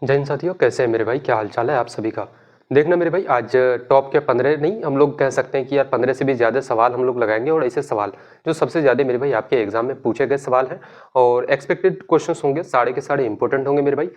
जय हिंद साथियों, कैसे हैं मेरे भाई? क्या हाल चाल है आप सभी का? देखना मेरे भाई, आज टॉप के 15 नहीं, हम लोग कह सकते हैं कि यार 15 से भी ज़्यादा सवाल हम लोग लगाएंगे और ऐसे सवाल जो सबसे ज़्यादा मेरे भाई आपके एग्जाम में पूछे गए सवाल हैं और एक्सपेक्टेड क्वेश्चंस होंगे, सारे के सारे इंपॉर्टेंट होंगे मेरे भाई।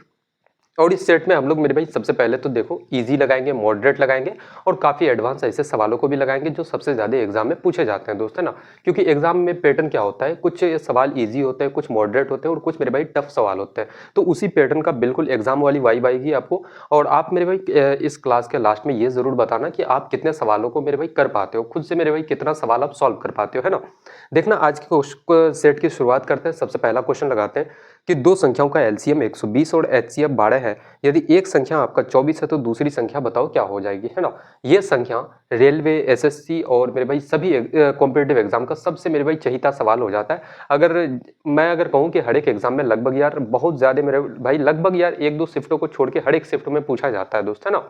और इस सेट में हम लोग मेरे भाई सबसे पहले तो देखो इजी लगाएंगे, मॉडरेट लगाएंगे और काफ़ी एडवांस ऐसे सवालों को भी लगाएंगे जो सबसे ज़्यादा एग्जाम में पूछे जाते हैं दोस्त, है ना। क्योंकि एग्जाम में पैटर्न क्या होता है, कुछ सवाल इजी होते हैं, कुछ मॉडरेट होते हैं और कुछ मेरे भाई टफ सवाल होते हैं। तो उसी पैटर्न का बिल्कुल एग्जाम वाली वाइब आएगी आपको। और आप मेरे भाई इस क्लास के लास्ट में ये जरूर बताना कि आप कितने सवालों को मेरे भाई कर पाते हो, खुद से मेरे भाई कितना सवाल आप सॉल्व कर पाते हो, है ना। देखना आज के सेट की शुरुआत करते हैं। सबसे पहला क्वेश्चन लगाते हैं कि दो संख्याओं का एलसीएम 120 और एचसीएफ 12 है। यदि एक संख्या आपका 24 है तो दूसरी संख्या बताओ क्या हो जाएगी, है ना। ये संख्या रेलवे, एसएससी और मेरे भाई सभी कॉम्पिटिटिव एग्जाम का सबसे मेरे भाई चहीता सवाल हो जाता है। अगर कहूँ कि हर एक एग्जाम में लगभग यार बहुत ज्यादा मेरे भाई लगभग यार एक दो शिफ्टों को छोड़ के हर एक शिफ्ट में पूछा जाता है दोस्त, है ना।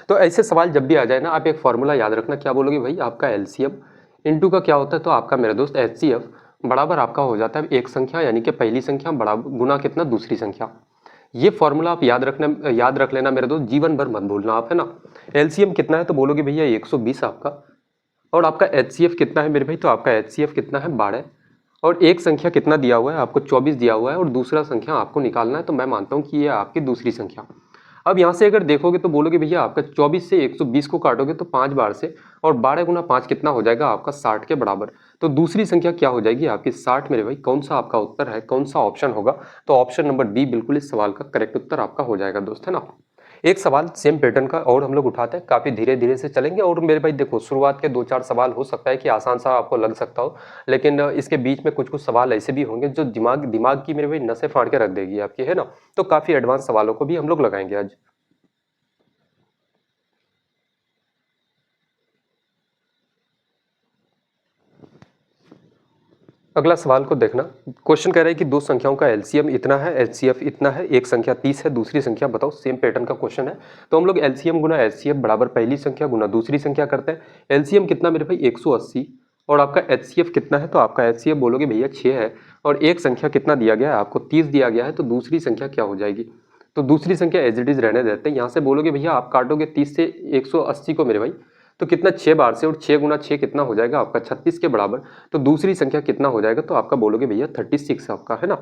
तो ऐसे सवाल जब भी आ जाए ना, आप एक फॉर्मूला याद रखना। क्या बोलोगे भाई? आपका एलसीएम इनटू का क्या होता है, तो आपका मेरे दोस्त एचसीएफ बराबर आपका हो जाता है एक संख्या यानी कि पहली संख्या बड़ा गुना कितना दूसरी संख्या। ये फॉर्मूला आप याद रख लेना मेरे दोस्त, जीवन भर मत भूलना आप, है ना। एलसीएम कितना है तो बोलोगे भैया 120 आपका। और आपका एचसीएफ कितना है मेरे भाई, तो आपका एचसीएफ कितना है 12। और एक संख्या कितना दिया हुआ है आपको, 24 दिया हुआ है और दूसरा संख्या आपको निकालना है। तो मैं मानता हूं कि ये आपकी दूसरी संख्या। अब यहां से अगर देखोगे तो बोलोगे भैया आपका 24 से 120 को काटोगे तो 5 बार से, और 12 गुना 5 कितना हो जाएगा आपका 60 के बराबर। तो दूसरी संख्या क्या हो जाएगी आपकी 60 मेरे भाई। कौन सा आपका उत्तर है, कौन सा ऑप्शन होगा? तो ऑप्शन नंबर डी बिल्कुल इस सवाल का करेक्ट उत्तर आपका हो जाएगा दोस्त, है ना। एक सवाल सेम पैटर्न का और हम लोग उठाते हैं, काफी धीरे धीरे से चलेंगे। और मेरे भाई देखो, शुरुआत के 2-4 सवाल हो सकता है कि आसान सा आपको लग सकता हो, लेकिन इसके बीच में कुछ कुछ सवाल ऐसे भी होंगे जो दिमाग दिमाग की मेरे भाई नसें फाड़ के रख देगी आपकी, है ना। तो काफी एडवांस सवालों को भी हम लोग लगाएंगे आज। अगला सवाल को देखना। क्वेश्चन कह रहा है कि दो संख्याओं का एलसीएम इतना है, एचसीएफ इतना है, एक संख्या 30 है, दूसरी संख्या बताओ। सेम पैटर्न का क्वेश्चन है। तो हम लोग एलसीएम गुना एचसीएफ बराबर पहली संख्या गुना दूसरी संख्या करते हैं। एलसीएम कितना मेरे भाई 180 और आपका एचसीएफ कितना है, तो आपका एचसीएफ बोलोगे भैया 6 है। और एक संख्या कितना दिया गया है आपको, 30 दिया गया है। तो दूसरी संख्या क्या हो जाएगी? तो दूसरी संख्या एज इट इज रहने देते हैं। यहाँ से बोलोगे भैया आप काटोगे 30 से 180 को मेरे भाई, तो कितना 6 बार से, और 6 गुना 6 कितना हो जाएगा आपका 36 के बराबर। तो दूसरी संख्या कितना हो जाएगा, तो आपका बोलोगे भैया 36 आपका, है ना।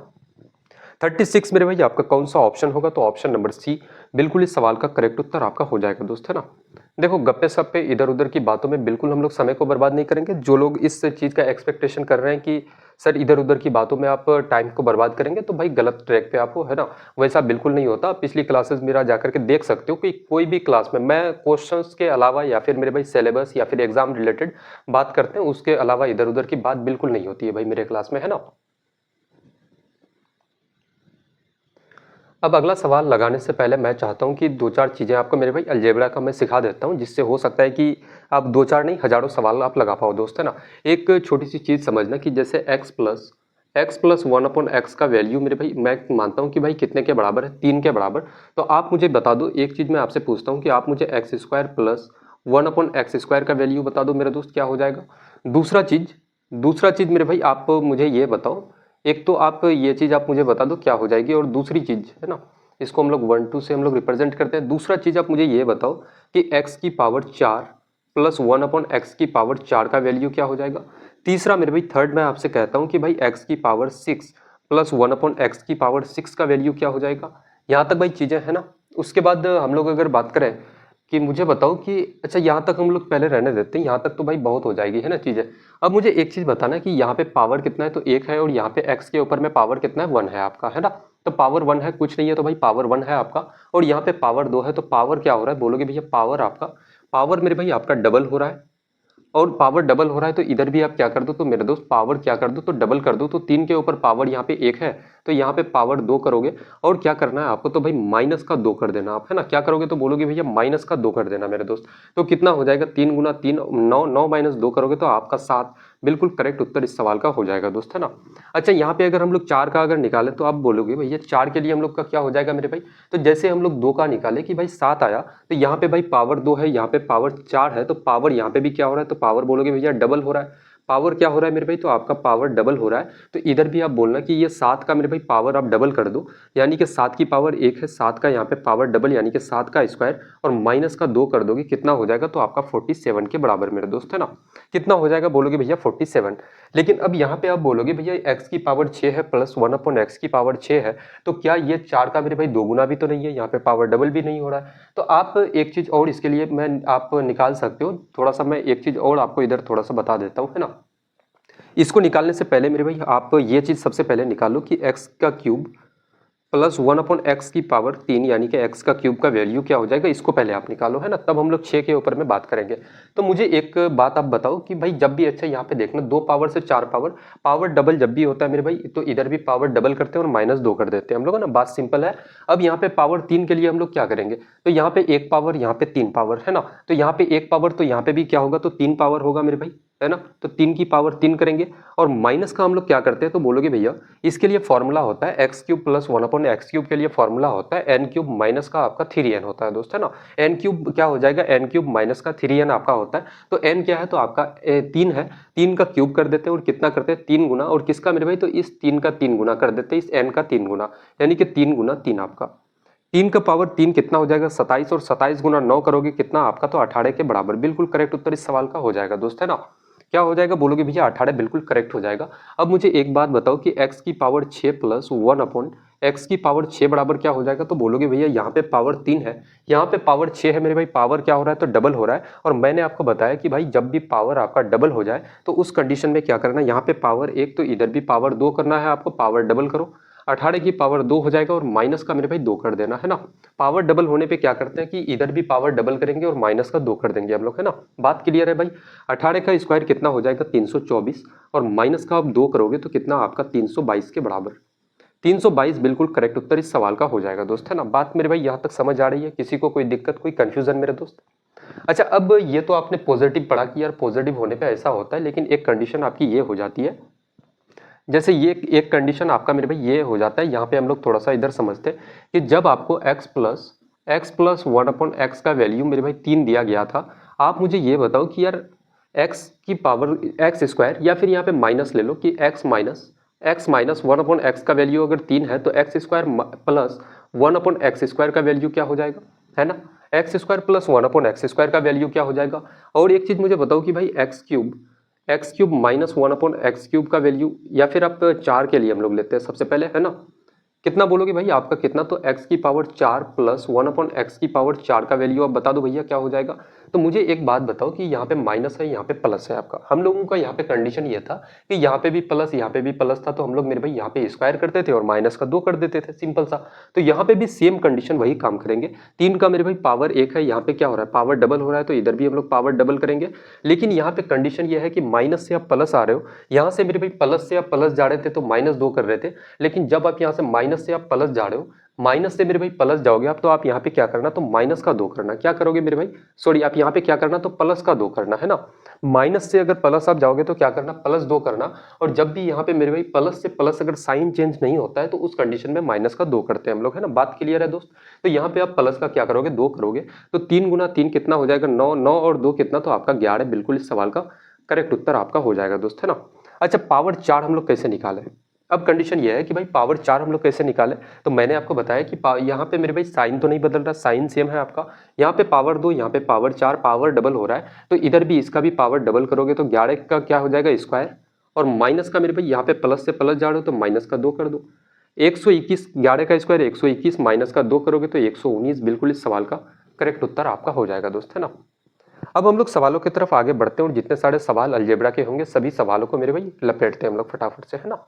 36 मेरे भाई आपका कौन सा ऑप्शन होगा, तो ऑप्शन नंबर सी बिल्कुल इस सवाल का करेक्ट उत्तर आपका हो जाएगा दोस्त, है ना। देखो, गप्पे सप्पे इधर उधर की बातों में बिल्कुल हम लोग समय को बर्बाद नहीं करेंगे। जो लोग इस चीज का एक्सपेक्टेशन कर रहे हैं कि सर इधर उधर की बातों में आप टाइम को बर्बाद करेंगे, तो भाई गलत ट्रैक पे आप हो, है ना। वैसा बिल्कुल नहीं होता। पिछली क्लासेस मेरा जाकर के देख सकते हो कि कोई भी क्लास में मैं क्वेश्चंस के अलावा या फिर मेरे भाई सिलेबस या फिर एग्जाम रिलेटेड बात करते हैं, उसके अलावा इधर उधर की बात बिल्कुल नहीं होती है भाई मेरे क्लास में, है ना। अब अगला सवाल लगाने से पहले मैं चाहता हूं कि 2-4 चीजें आपको मेरे भाई अलजेब्रा का मैं सिखा देता हूं, जिससे हो सकता है कि आप 2-4 नहीं हजारों सवाल आप लगा पाओ दोस्त, है ना। एक छोटी सी चीज समझना कि जैसे x प्लस 1/x का वैल्यू मेरे भाई मैं मानता हूं कि भाई कितने के बराबर है, 3 के बराबर। तो आप मुझे बता दो, एक चीज मैं आपसे पूछता हूं कि आप मुझे x² प्लस 1/x² का वैल्यू बता दो मेरे दोस्त, क्या हो जाएगा। दूसरा चीज मेरे भाई आप मुझे ये बताओ, एक तो आप ये चीज आप मुझे बता दो क्या हो जाएगी, और दूसरी चीज है ना, इसको हम लोग 1 2 से हम लोग रिप्रेजेंट करते हैं। दूसरा चीज आप मुझे ये बताओ कि x की पावर 4 प्लस 1/x की पावर 4 का वैल्यू क्या हो जाएगा। तीसरा मेरे भाई थर्ड मैं आपसे कहता हूं कि भाई x की पावर 6 प्लस 1/x की पावर 6 का वैल्यू क्या हो जाएगा। यहाँ तक भाई चीजें है ना। उसके बाद हम लोग अगर बात करें कि मुझे बताओ कि अच्छा, यहाँ तक हम लोग पहले रहने देते हैं, यहाँ तक तो भाई बहुत हो जाएगी, है ना चीजें। अब मुझे एक चीज बताना है कि यहाँ पे पावर कितना है, तो 1 है, और यहाँ पे x के ऊपर में पावर कितना है, 1 है आपका, है ना। तो पावर 1 है, कुछ नहीं है, तो भाई पावर 1 है आपका। और यहाँ पे पावर 2 है, तो पावर क्या हो रहा है, बोलोगे भैया पावर मेरे भाई आपका डबल हो रहा है। और पावर डबल हो रहा है तो इधर भी आप क्या कर दो, तो मेरे दोस्त पावर क्या कर दो, तो डबल कर दो। तो 3 के ऊपर पावर यहाँ पे 1 है, तो यहाँ पे पावर 2 करोगे। और क्या करना है आपको, तो भाई माइनस का 2 कर देना आप, है ना। क्या करोगे, तो बोलोगे भैया माइनस का 2 कर देना मेरे दोस्त। तो कितना हो जाएगा, 3 गुना 3 9, 9 माइनस 2 करोगे तो आपका 7 बिल्कुल करेक्ट उत्तर इस सवाल का हो जाएगा दोस्त, है ना। अच्छा, यहाँ पे अगर हम लोग 4 का अगर निकालें तो आप बोलोगे भैया 4 के लिए हम लोग का क्या हो जाएगा मेरे भाई। तो जैसे हम लोग 2 का निकाले कि भाई 7 आया, तो यहाँ पे भाई पावर 2 है, यहाँ पे पावर 4 है, तो पावर यहाँ पे भी क्या हो रहा है, तो पावर बोलोगे भैया डबल हो रहा है। पावर क्या हो रहा है मेरे भाई, तो आपका पावर डबल हो रहा है। तो इधर भी आप बोलना कि ये 7 का मेरे भाई पावर आप डबल कर दो, यानी कि 7 की पावर 1 है, 7 का यहाँ पे पावर डबल यानी कि 7 का स्क्वायर और माइनस का 2 कर दोगे, कितना हो जाएगा, तो आपका 47 के बराबर मेरे दोस्त, है ना। कितना हो जाएगा बोलोगे भैया 47। लेकिन अब यहाँ पे आप बोलोगे भैया x की पावर 6 है प्लस 1/x की पावर 6 है, तो क्या ये 4 का मेरे भाई दोगुना भी तो नहीं है, यहाँ पे पावर डबल भी नहीं हो रहा है। तो आप एक चीज और इसके लिए मैं आप निकाल सकते हो, थोड़ा सा मैं एक चीज और आपको इधर थोड़ा सा बता देता हूँ, है ना। इसको निकालने से पहले मेरे भाई आप ये चीज सबसे पहले निकालो कि x का क्यूब प्लस 1/x की पावर 3 यानी कि x का क्यूब का वैल्यू क्या हो जाएगा, इसको पहले आप निकालो, है ना, तब हम लोग 6 के ऊपर में बात करेंगे। तो मुझे एक बात आप बताओ कि भाई जब भी, अच्छा यहाँ पे देखना 2 पावर से 4 पावर, पावर डबल जब भी होता है मेरे भाई, तो इधर भी पावर डबल करते हैं और -2 कर देते हैं हम लोग, है ना, बात सिंपल है। अब यहाँ पे पावर 3 के लिए हम लोग क्या करेंगे, तो यहाँ पे 1 पावर, यहाँ पे 3 पावर, है ना, तो यहाँ पे 1 पावर, तो यहाँ पे भी क्या होगा, तो 3 पावर होगा मेरे भाई, है ना। तो 3 की पावर 3 करेंगे और माइनस का हम लोग क्या करते हैं, तो बोलोगे भैया इसके लिए फॉर्मूला होता है एक्स क्यूब प्लस 1/x³ के लिए फॉर्मूला होता है n³ माइनस का आपका 3n होता है दोस्त, है ना। n³ क्या हो जाएगा, n³ माइनस का 3n आपका होता है। तो n क्या है, तो आपका 3 है, 3 का क्यूब कर देते हैं और कितना करते हैं 3 गुना, और किसका मेरे भाई, तो इस 3 का 3 गुना कर देते हैं, इस n का 3 गुना, यानी कि 3 गुना 3 आपका 3 का पावर 3 कितना हो जाएगा 27, और 27 गुना 9 करोगे कितना आपका, तो 18 के बराबर। बिल्कुल करेक्ट उत्तर इस सवाल का हो जाएगा दोस्त, है ना। क्या हो जाएगा बोलोगे भैया 18, बिल्कुल करेक्ट हो जाएगा। अब मुझे एक बात बताओ कि x की पावर 6 प्लस 1/x की पावर 6 बराबर क्या हो जाएगा, तो बोलोगे भैया यहाँ पे पावर 3 है, यहाँ पे पावर 6 है मेरे भाई, पावर क्या हो रहा है, तो डबल हो रहा है। और मैंने आपको बताया कि भाई जब भी पावर आपका डबल हो जाए तो उस कंडीशन में क्या करना है, यहाँ पे पावर 1 तो इधर भी पावर 2 करना है आपको, पावर डबल करो, 18 की पावर 2 हो जाएगा और माइनस का मेरे भाई 2 कर देना, है ना। पावर डबल होने पे क्या करते हैं कि इधर भी पावर डबल करेंगे और माइनस का 2 कर देंगे हम लोग, है ना। बात क्लियर है भाई। 18 का स्क्वायर कितना हो जाएगा 324, और माइनस का आप 2 करोगे तो कितना आपका 322 के बराबर। 322 बिल्कुल करेक्ट उत्तर इस सवाल का हो जाएगा दोस्त, है ना। बात मेरे भाई यहाँ तक समझ आ रही है, किसी को कोई दिक्कत कोई कंफ्यूजन मेरे दोस्त। अच्छा, अब ये तो आपने पॉजिटिव पढ़ा कि यार पॉजिटिव होने पे ऐसा होता है, लेकिन एक कंडीशन आपकी ये हो जाती है, जैसे ये एक कंडीशन आपका मेरे भाई ये हो जाता है, यहाँ पे हम लोग थोड़ा सा इधर समझते हैं कि जब आपको x प्लस 1/x का वैल्यू मेरे भाई 3 दिया गया था, आप मुझे ये बताओ कि यार x की पावर x स्क्वायर, या फिर यहाँ पे माइनस ले लो कि x माइनस 1/x का वैल्यू अगर 3 है तो x स्क्वायर प्लस 1/x² का वैल्यू क्या हो जाएगा, है ना। x स्क्वायर प्लस 1/x² का वैल्यू क्या हो जाएगा। और एक चीज मुझे बताओ कि भाई x³ माइनस 1/x³ का वैल्यू, या फिर आप 4 के लिए हम लोग लेते हैं सबसे पहले, है ना। कितना बोलोगे भाई आपका कितना, तो x की पावर 4 प्लस 1/x की पावर 4 का वैल्यू आप बता दो भैया क्या हो जाएगा। तो मुझे एक बात बताओ कि यहाँ पे माइनस है यहाँ पे प्लस है आपका, हम लोगों का यहाँ पे कंडीशन ये था कि यहाँ पे भी प्लस यहाँ पे भी प्लस था, तो हम लोग मेरे भाई यहाँ पे स्क्वायर करते थे और माइनस का 2 कर देते थे, सिंपल सा। तो यहाँ पे भी सेम कंडीशन वही काम करेंगे। 3 का मेरे भाई पावर 1 है, यहाँ पे क्या हो रहा है पावर डबल हो रहा है, तो इधर भी हम लोग पावर डबल करेंगे। लेकिन यहाँ पे कंडीशन ये है कि माइनस से आप प्लस आ रहे हो, यहाँ से मेरे भाई प्लस से आप प्लस जा रहे थे तो -2 कर रहे थे, लेकिन जब आप यहाँ से माइनस से आप प्लस जा रहे हो, माइनस से मेरे भाई प्लस जाओगे आप, तो आप यहाँ पे क्या करना, तो माइनस का 2 करना, क्या करोगे मेरे भाई, सॉरी आप यहाँ पे क्या करना, तो प्लस का 2 करना, है ना। माइनस से अगर प्लस आप जाओगे तो क्या करना, +2 करना। और जब भी यहाँ पे मेरे भाई प्लस से प्लस अगर साइन चेंज नहीं होता है तो उस कंडीशन में माइनस का 2 करते हैं हम लोग, है ना। बात क्लियर है दोस्त। तो यहाँ पे आप प्लस का क्या करोगे 2 करोगे, तो 3 गुना 3 कितना हो जाएगा 9, 9 और 2 कितना, तो आपका 11। बिल्कुल इस सवाल का करेक्ट उत्तर आपका हो जाएगा दोस्त, है ना। अच्छा, पावर 4 हम लोग कैसे निकालें। अब कंडीशन ये है कि भाई पावर 4 हम लोग कैसे निकालें, तो मैंने आपको बताया कि यहाँ पे मेरे भाई साइन तो नहीं बदल रहा, साइन सेम है आपका। यहाँ पे पावर 2, यहाँ पे पावर 4, पावर डबल हो रहा है, तो इधर भी इसका भी पावर डबल करोगे तो 11 का क्या हो जाएगा स्क्वायर, और माइनस का मेरे भाई यहाँ पे प्लस से प्लस जा रहे हो तो माइनस का 2 कर दो। 121, 11 का स्क्वायर 121, माइनस का 2 करोगे तो 119। बिल्कुल इस सवाल का करेक्ट उत्तर आपका हो जाएगा दोस्त, है ना। अब हम लोग सवालों की तरफ आगे बढ़ते हैं और जितने सारे सवाल अलजेब्रा के होंगे सभी सवालों को मेरे भाई लपेटते हैं हम लोग फटाफट से, है ना।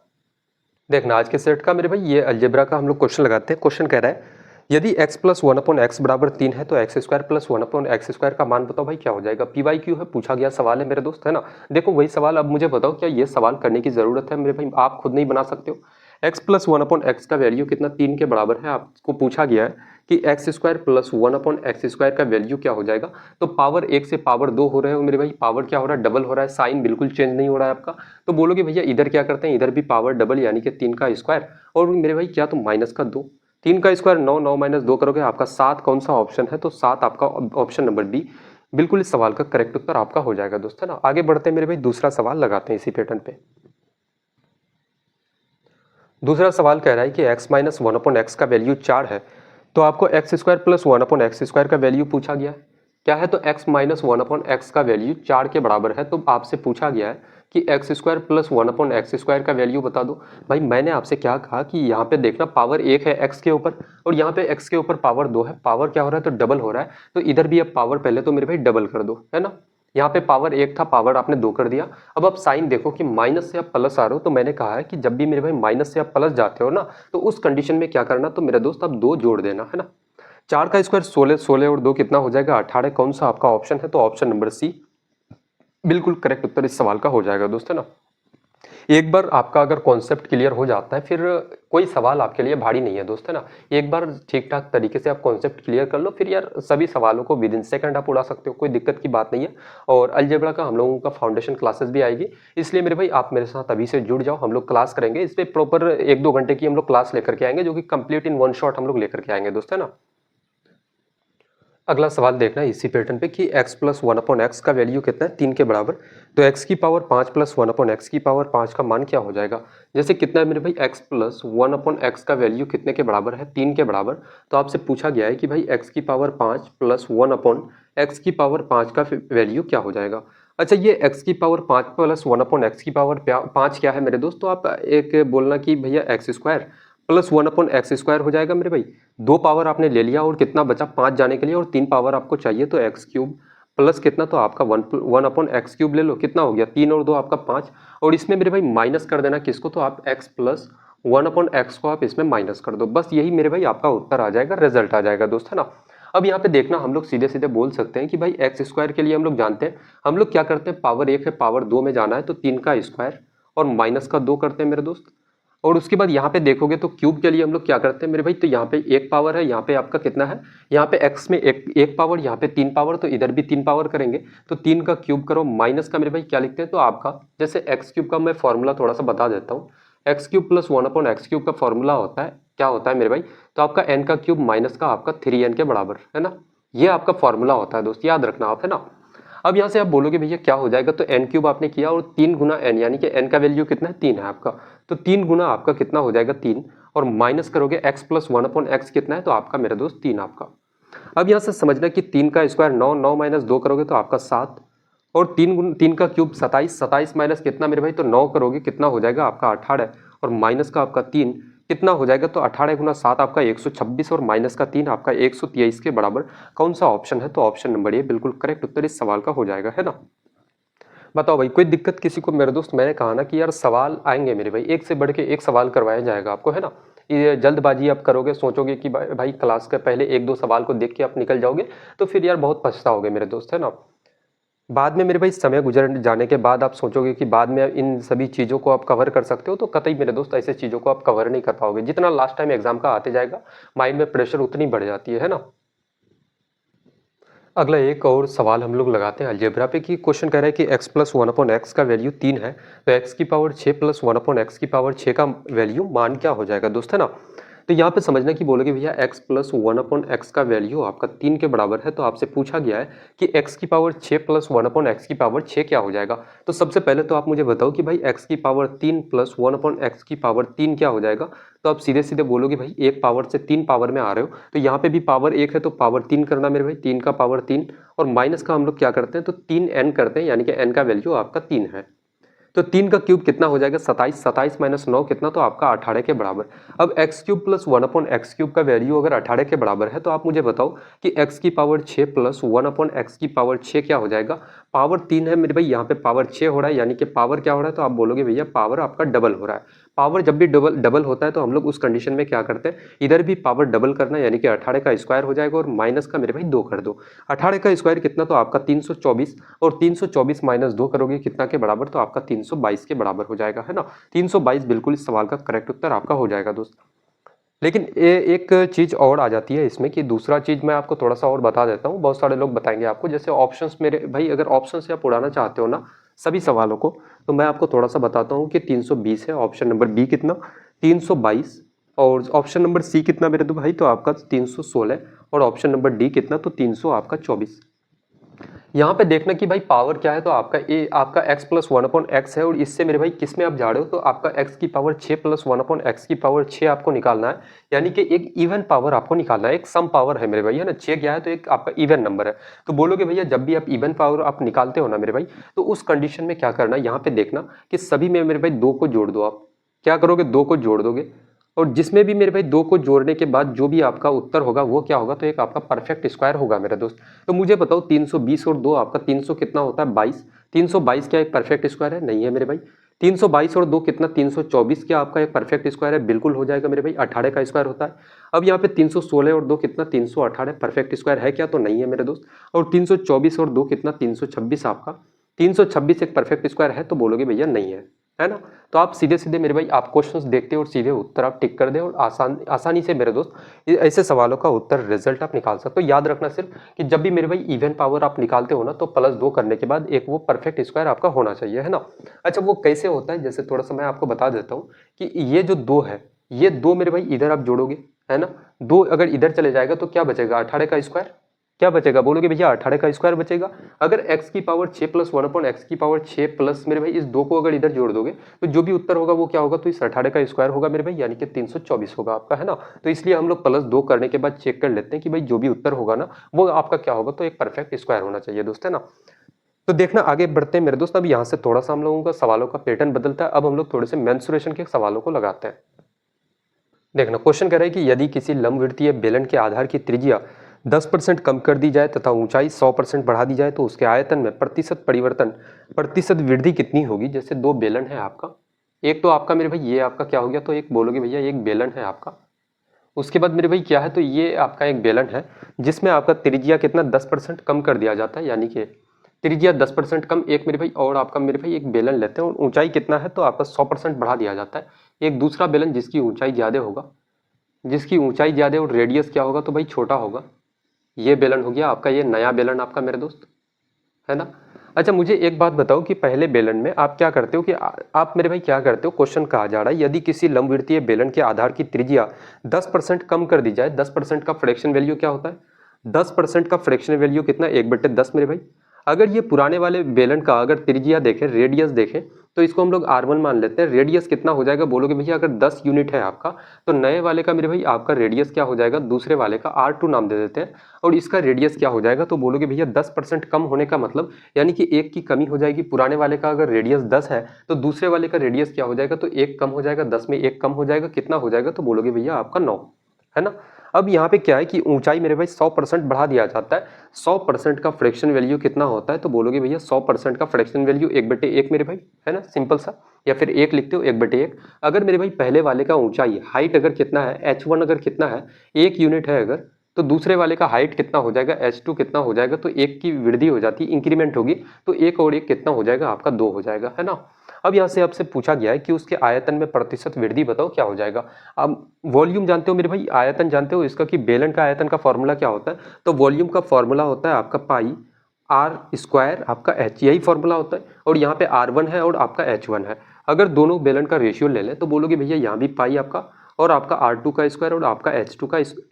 देखना आज के सेट का मेरे भाई ये अलजेब्रा का हम लोग क्वेश्चन लगाते हैं। क्वेश्चन कह रहा है यदि x प्लस 1/x बराबर 3 है तो x स्क्वायर प्लस 1/x² का मान बताओ भाई क्या हो जाएगा। PYQ है, पूछा गया सवाल है मेरे दोस्त, है ना। देखो वही सवाल, अब मुझे बताओ क्या ये सवाल करने की जरूरत है मेरे भाई, आप खुद नहीं बना सकते हो। x प्लस 1/x का वैल्यू कितना 3 के बराबर है, आपको पूछा गया है कि x स्क्वायर प्लस 1/x² का वैल्यू क्या हो जाएगा। तो पावर 1 से पावर 2 हो रहे हो मेरे भाई, पावर क्या हो रहा है डबल हो रहा है, साइन बिल्कुल चेंज नहीं हो रहा है आपका। तो बोलोगे भैया इधर क्या करते हैं, इधर भी पावर डबल यानी कि 3 का स्क्वायर, और मेरे भाई क्या, तो माइनस का 2, 3 का स्क्वायर 9, 9 - 2 करोगे आपका 7। कौन सा ऑप्शन है, तो 7 आपका ऑप्शन नंबर बी बिल्कुल इस सवाल का करेक्ट उत्तर आपका हो जाएगा दोस्त, है ना। आगे बढ़ते हैं मेरे भाई, दूसरा सवाल लगाते हैं इसी पैटर्न पे। दूसरा सवाल कह रहा है कि x minus one upon x का वैल्यू 4 है, तो आपको x square plus one upon x square का वैल्यू पूछा गया है। क्या है, तो x minus one upon x का वैल्यू 4 के बराबर है, तो आपसे पूछा गया है कि x square plus one upon x square का वैल्यू बता दो। भाई मैंने आपसे क्या कहा कि यहाँ पे देखना पावर 1 है x के ऊपर और यहाँ पे x के ऊपर पावर 2 है, पावर क्या हो रहा है, तो डबल हो रहा है, तो इधर भी अब पावर पहले तो मेरे भाई डबल कर दो, है ना। यहाँ पे पावर 1 था, पावर आपने 2 कर दिया। अब आप साइन देखो कि माइनस से आप प्लस आ रहे हो, तो मैंने कहा है कि जब भी मेरे भाई माइनस से आप प्लस जाते हो ना, तो उस कंडीशन में क्या करना, तो मेरे दोस्त आप 2 जोड़ देना, है ना। 4 का स्क्वायर 16, 16 और 2 कितना हो जाएगा 18। कौन सा आपका ऑप्शन है, तो ऑप्शन नंबर सी बिल्कुल करेक्ट उत्तर इस सवाल का हो जाएगा दोस्त, है ना। एक बार आपका अगर कॉन्सेप्ट क्लियर हो जाता है, फिर कोई सवाल आपके लिए भारी नहीं है दोस्त, है ना। एक बार ठीक ठाक तरीके से आप कॉन्सेप्ट क्लियर कर लो, फिर यार सभी सवालों को विद इन सेकंड आप उड़ा सकते हो, कोई दिक्कत की बात नहीं है। और अलजेब्रा का हम लोगों का फाउंडेशन क्लासेस भी आएगी, इसलिए मेरे भाई आप मेरे साथ अभी से जुड़ जाओ, हम लोग क्लास करेंगे इस पर प्रॉपर 1-2 घंटे की हम लोग क्लास लेकर के आएंगे, जो कि कंप्लीट इन वन शॉट हम लोग लेकर के आएंगे दोस्त, है ना। अगला सवाल देखना है इसी पैटर्न पे कि x plus one upon x का वैल्यू कितना है, 3 के बराबर। तो x की power 5 plus one upon x की पावर 5 का मान क्या हो जाएगा। जैसे कितना है मेरे भाई, x plus one upon x का वैल्यू कितने के बराबर है, 3 के बराबर। तो आपसे पूछा गया है कि भाई x की power 5 plus one upon x की पावर 5 का वैल्यू क्या हो जाएगा। अच्छा, ये x की power 5 plus one upon x की पावर 5 क्या है मेरे दोस्त, तो आप एक बोलना कि भैया x square plus one upon x square हो जाएगा मेरे भाई। 2 पावर आपने ले लिया और कितना बचा 5 जाने के लिए, और 3 पावर आपको चाहिए, तो एक्स क्यूब प्लस कितना, तो आपका वन अपॉन एक्स क्यूब ले लो, कितना हो गया 3 और 2 आपका 5। और इसमें मेरे भाई माइनस कर देना किसको, तो आप x plus one upon x को आप इसमें माइनस कर दो, बस यही मेरे भाई आपका उत्तर आ जाएगा, रिजल्ट आ जाएगा दोस्त, है ना। अब यहाँ पे देखना, हम लोग सीधे सीधे बोल सकते हैं कि भाई एक्स स्क्वायर के लिए हम लोग जानते हैं, हम लोग क्या करते हैं, पावर 1 है, पावर 2 में जाना है, तो 3 का स्क्वायर और माइनस का 2 करते हैं मेरे दोस्त। और उसके बाद यहाँ पे देखोगे तो क्यूब के लिए हम लोग क्या करते हैं मेरे भाई, तो यहाँ पे 1 पावर है, यहाँ पे आपका कितना है, यहाँ पे x में एक पावर, यहाँ पे 3 पावर, तो इधर भी 3 पावर करेंगे, तो 3 का क्यूब करो, माइनस का मेरे भाई क्या लिखते हैं, तो आपका जैसे एक्स क्यूब का मैं फॉर्मूला थोड़ा सा बता देता हूँ। X cube plus one upon x cube का फॉर्मूला होता है, क्या होता है मेरे भाई, तो आपका एन का क्यूब माइनस का आपका 3n के बराबर, है ना। ये आपका फॉर्मूला होता है दोस्त, याद रखना आप, है ना। अब यहाँ से आप बोलोगे भैया क्या हो जाएगा, तो एन क्यूब आपने किया और 3 गुना एन, यानी कि एन का वैल्यू कितना है 3 है आपका, तो 3 गुना आपका कितना हो जाएगा 3, और माइनस करोगे x plus one upon x कितना है, तो आपका मेरे दोस्त 3 आपका। अब यहाँ से समझना कि 3 का स्क्वायर 9, 9 माइनस 2 करोगे तो आपका 7, और 3 का क्यूब 27, 27 माइनस कितना मेरे भाई, तो 9 करोगे कितना हो जाएगा आपका 18, और माइनस का आपका 3 कितना हो जाएगा, तो 18 गुना 7 आपका 126, और माइनस का 3 आपका 123 के बराबर। कौन सा ऑप्शन है, तो ऑप्शन नंबर ए बिल्कुल करेक्ट उत्तर इस सवाल का हो जाएगा, है ना। बताओ भाई, कोई दिक्कत किसी को मेरे दोस्त, मैंने कहा ना कि यार सवाल आएंगे मेरे भाई, एक से बढ़ के एक सवाल करवाया जाएगा आपको, है ना। ये जल्दबाजी आप करोगे, सोचोगे कि भाई क्लास के पहले 1-2 सवाल को देख के आप निकल जाओगे, तो फिर यार बहुत पछताओगे मेरे दोस्त, है ना। बाद में मेरे भाई समय गुजर जाने के बाद आप सोचोगे कि बाद में इन सभी चीज़ों को आप कवर कर सकते हो, तो कतई मेरे दोस्त ऐसे चीज़ों को आप कवर नहीं कर पाओगे, जितना लास्ट टाइम एग्जाम का आते जाएगा माइंड में प्रेशर उतनी बढ़ जाती है ना। अगला एक और सवाल हम लोग लगाते हैं अलजेब्रा पे कि क्वेश्चन कह रहा है कि x plus one upon x का वैल्यू 3 है, तो x की power 6 plus one upon x की पावर 6 का वैल्यू मान क्या हो जाएगा दोस्त, है ना। तो यहाँ पे समझना कि बोलोगे भैया x plus one upon x का वैल्यू आपका 3 के बराबर है, तो आपसे पूछा गया है कि x की power 6 plus one upon x की पावर 6 क्या हो जाएगा। तो सबसे पहले तो आप मुझे बताओ कि भाई x की power 3 plus one upon x की पावर 3 क्या हो जाएगा। तो आप सीधे सीधे बोलोगे भाई एक पावर से 3 पावर में आ रहे हो, तो यहाँ पे भी पावर 1 है, तो पावर 3 करना मेरे भाई, 3 का पावर 3, और माइनस का हम लोग क्या करते हैं, तो 3n करते हैं, यानी कि n का वैल्यू आपका 3 है। तो 3 का क्यूब कितना हो जाएगा 27, 27 माइनस 9 कितना, तो आपका 18 के बराबर। अब x cube plus one upon x cube का वैल्यू अगर 18 के बराबर है, तो आप मुझे बताओ कि x की power 6 plus one upon x की पावर 6 क्या हो जाएगा। पावर 3 है मेरे भाई, यहाँ पे पावर 6 हो रहा है, यानी कि पावर क्या हो रहा है, तो आप बोलोगे भैया पावर आपका डबल हो रहा है। पावर जब भी डबल होता है तो हम लोग उस कंडीशन में क्या करते हैं, इधर भी पावर डबल करना, यानी कि 18 का स्क्वायर हो जाएगा, और माइनस का मेरे भाई 2 कर दो। 18 का स्क्वायर कितना, तो आपका 324, और 324 माइनस 2 करोगे कितना के बराबर, तो आपका 322 के बराबर हो जाएगा, है ना। 322 बिल्कुल इस सवाल का करेक्ट उत्तर आपका हो जाएगा दोस्त। लेकिन एक चीज़ और आ जाती है इसमें कि दूसरा चीज़ मैं आपको थोड़ा सा और बता देता हूँ, बहुत सारे लोग बताएंगे आपको, जैसे ऑप्शंस मेरे भाई, अगर ऑप्शन से आप उड़ाना चाहते हो ना सभी सवालों को, तो मैं आपको थोड़ा सा बताता हूँ कि 320 है, ऑप्शन नंबर बी कितना 322, और ऑप्शन नंबर सी कितना मेरे तो भाई, तो आपका 316, और ऑप्शन नंबर डी कितना, तो 300 आपका 24। यहाँ पे देखना कि भाई पावर क्या है, तो आपका x प्लस 1/x है और इससे मेरे भाई किस में आप जा रहे हो, तो आपका x की पावर 6 प्लस 1/x की पावर 6 आपको निकालना है, यानी कि एक इवन पावर आपको निकालना है, एक सम पावर है मेरे भाई, है ना। 6 क्या है, तो एक आपका इवन नंबर है। तो बोलोगे भैया जब भी आप इवन पावर आप निकालते हो ना मेरे भाई, तो उस कंडीशन में क्या करना है, यहाँ पे देखना कि सभी में मेरे भाई 2 को जोड़ दो। आप क्या करोगे, 2 को जोड़ दोगे, और जिसमें भी मेरे भाई 2 को जोड़ने के बाद जो भी आपका उत्तर होगा वो क्या होगा, तो एक आपका परफेक्ट स्क्वायर होगा मेरे दोस्त। तो मुझे बताओ 320 और 2 आपका 300 कितना होता है, 22। 322 क्या एक परफेक्ट स्क्वायर है, नहीं है मेरे भाई। 322 और 2 कितना, 324 क्या आपका एक परफेक्ट स्क्वायर है, बिल्कुल हो जाएगा मेरे भाई, 18 का स्क्वायर होता है। अब यहाँ पे 316 और 2 कितना, 318 परफेक्ट स्क्वायर है क्या, तो नहीं है मेरे दोस्त। और 324 और 2 कितना, 326 आपका, 326 एक परफेक्ट स्क्वायर है, तो बोलोगे भैया नहीं है ना। तो आप सीधे सीधे मेरे भाई आप क्वेश्चंस देखते हो और सीधे उत्तर आप टिक कर दे, और आसानी से मेरे दोस्त ऐसे सवालों का उत्तर रिजल्ट आप निकाल सकते हो। याद रखना सिर्फ कि जब भी मेरे भाई इवन पावर आप निकालते हो ना, तो +2 करने के बाद एक वो परफेक्ट स्क्वायर आपका होना चाहिए, है ना। अच्छा वो कैसे होता है, जैसे थोड़ा सा मैं आपको बता देता हूँ कि ये जो 2 है, ये 2 मेरे भाई इधर आप जोड़ोगे, है ना। 2 अगर इधर चले जाएगा तो क्या बचेगा, 18 का स्क्वायर। क्या बचेगा, बोलोगे भैया 18 का स्क्वायर बचेगा। अगर x की पावर 6 प्लस 1/x की पावर 6 प्लस मेरे भाई इस 2 को अगर इधर जोड़ दोगे, तो जो भी उत्तर होगा वो क्या होगा, तो इस 18 का स्क्वायर होगा मेरे भाई, यानी कि 324 होगा आपका, है ना। तो इसलिए हम लोग +2 करने के बाद चेक कर लेते हैं कि भाई जो भी उत्तर होगा ना वो आपका क्या होगा, तो एक परफेक्ट स्क्वायर होना चाहिए दोस्त, है ना। तो देखना आगे बढ़ते हैं मेरे दोस्त। अब यहाँ से थोड़ा सा हम लोगों का सवालों का पैटर्न बदलता है। अब हम लोग थोड़े से मेंसुरेशन के सवालों को लगाते हैं। देखना क्वेश्चन कह रहा है कि यदि किसी लंबवृत्तीय बेलन के आधार की त्रिज्या 10% कम कर दी जाए तथा ऊंचाई 100% बढ़ा दी जाए, तो उसके आयतन में प्रतिशत परिवर्तन, प्रतिशत वृद्धि कितनी होगी। जैसे 2 बेलन है आपका, एक तो आपका मेरे भाई ये आपका क्या हो गया, तो एक बोलोगे भैया एक बेलन है आपका। उसके बाद मेरे भाई क्या है, तो ये आपका एक बेलन है जिसमें आपका त्रिज्या कितना 10% कम कर दिया जाता है, यानी कि त्रिज्या 10% कम, एक मेरे भाई और आपका मेरे भाई एक बेलन लेते हैं और ऊंचाई कितना है, तो आपका 100% बढ़ा दिया जाता है। एक दूसरा बेलन जिसकी ऊंचाई ज्यादा होगा, जिसकी ऊंचाई ज्यादा और रेडियस क्या होगा, तो भाई छोटा होगा। ये बेलन हो गया आपका, ये नया बेलन आपका मेरे दोस्त, है ना। अच्छा मुझे एक बात बताओ कि पहले बेलन में आप क्या करते हो कि आप मेरे भाई क्या करते हो, क्वेश्चन कहा जा रहा है यदि किसी लंबवृत्तीय बेलन के आधार की त्रिज्या 10% कम कर दी जाए। 10% का फ्रैक्शन वैल्यू क्या होता है, 10% का फ्रैक्शन वैल्यू कितना, 1/10 मेरे भाई। अगर ये पुराने वाले बेलन का अगर त्रिज्या देखें, रेडियस देखें, तो इसको हम लोग R1 मान लेते हैं। रेडियस कितना हो जाएगा, बोलोगे भैया अगर 10 यूनिट है आपका, तो नए वाले का मेरे भाई आपका रेडियस क्या हो जाएगा, दूसरे वाले का R2 नाम दे देते हैं, और इसका रेडियस क्या हो जाएगा, तो बोलोगे भैया 10% कम होने का मतलब यानी कि 1 की कमी हो जाएगी। पुराने वाले का अगर रेडियस 10 है तो दूसरे वाले का रेडियस क्या हो जाएगा, तो 1 कम हो जाएगा, 10 में 1 कम हो जाएगा, कितना हो जाएगा, तो बोलोगे भैया आपका 9, है ना। अब यहाँ पे क्या है कि ऊंचाई मेरे भाई 100% बढ़ा दिया जाता है। 100% का फ्रैक्शन वैल्यू कितना होता है, तो बोलोगे भैया 100% का फ्रैक्शन वैल्यू 1/1 मेरे भाई, है ना, सिंपल सा, या फिर 1 लिखते हो 1/1। अगर मेरे भाई पहले वाले का ऊंचाई हाइट अगर कितना है, h1 अगर कितना है 1 यूनिट है अगर, तो दूसरे वाले का हाइट कितना हो जाएगा, h2 कितना हो जाएगा, तो 1 की वृद्धि हो जाती है, इंक्रीमेंट होगी, तो 1 और 1 कितना हो जाएगा आपका 2 हो जाएगा, है ना। अब यहाँ से आपसे पूछा गया है कि उसके आयतन में प्रतिशत वृद्धि बताओ क्या हो जाएगा। अब वॉल्यूम जानते हो मेरे भाई, आयतन जानते हो इसका कि बेलन का आयतन का फॉर्मूला क्या होता है, तो वॉल्यूम का फॉर्मूला होता है आपका पाई r² आपका h, यही फॉर्मूला होता है। और यहाँ पे R1 है और आपका h1 है। अगर दोनों बेलन का रेशियो ले लें तो बोलोगे भैया यहाँ भी पाई आपका और आपका R2 का स्क्वायर और आपका